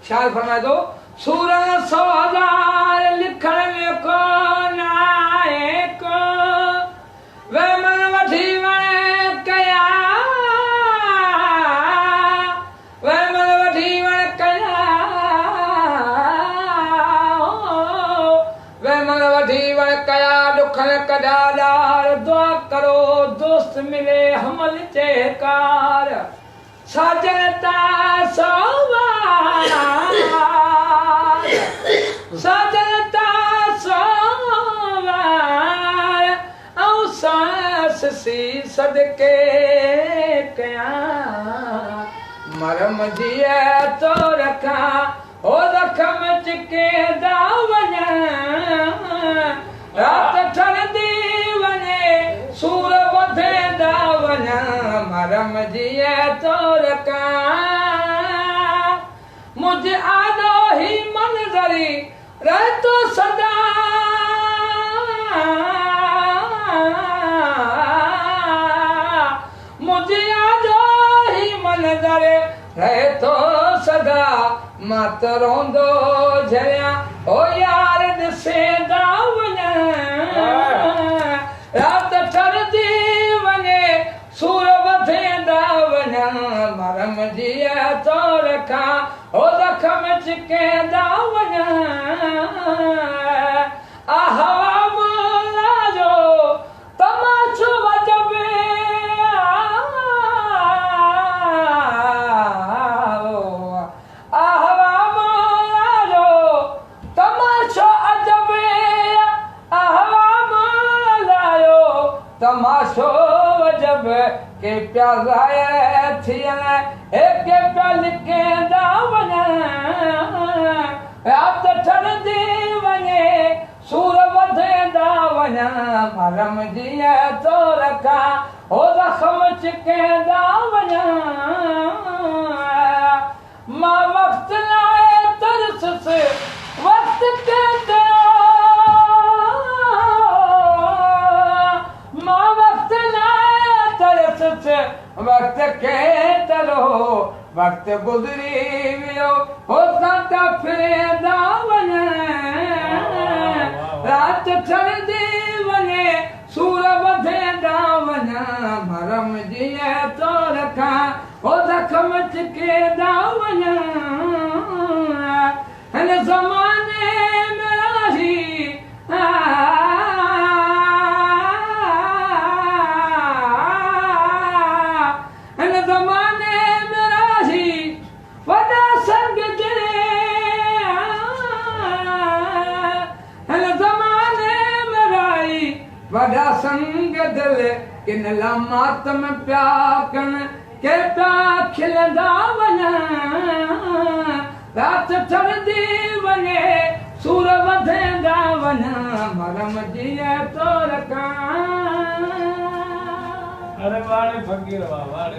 शायर फरमाए दो सूरन 100,000 लिखण में को नायक वे मन वठी वण कया वे मन वठी वण कया वे मन वठी वण कया दुखन कढा ॾार दुआ करो दोस्त मिले हमल चेकार साजन ता सोवार साजन ता सोवार औ सास सी सदके कया मरम जिया तो रखा ओ रखम चिके दावना रात ठरदी वने सूर वधे दावना मरम जिया तो रखा मुझे आदो ही मंजरी रह तो सदा मुझे आदो ही मंजरी रह तो सदा मत रोंदो झरिया ओ यार दिसे दावना रात ठरदी वने सूर वधे दावना मरम जिया तो रखा ओ रखम चिके दावना आ हवा मोला जो तमाशो वजबे आ हवा मोला जो तमाशो अजबे आ हवा मोला जो तमाशो वजब के प्याज़ाए थियन एक प्याल के दावना रात ठरदी वने सूर वधे दावना मरम जिया तो रखा ओ रखम चिके दावना मां वक्त लाए तरस से वक्त के दो मां वक्त लाए तरस से वक्त के तरो वक्त गुजरी वियो हो साता फिरे दावना रात ठरदी वने सूर वधे दावना मरम जिया तो रखा ओ जखम चिके दावना हन ज़माने में रही हन ज़माने में रही वॾा संग जरे हन ज़माने में रही वॾा संग दिल किन लामात में प्या कन के प्या खिलंदा वञा रात ठरदी वञे सूर वधंदा वञा मरम जिया तो रखा। अरे वाड़े फकीर वाड़े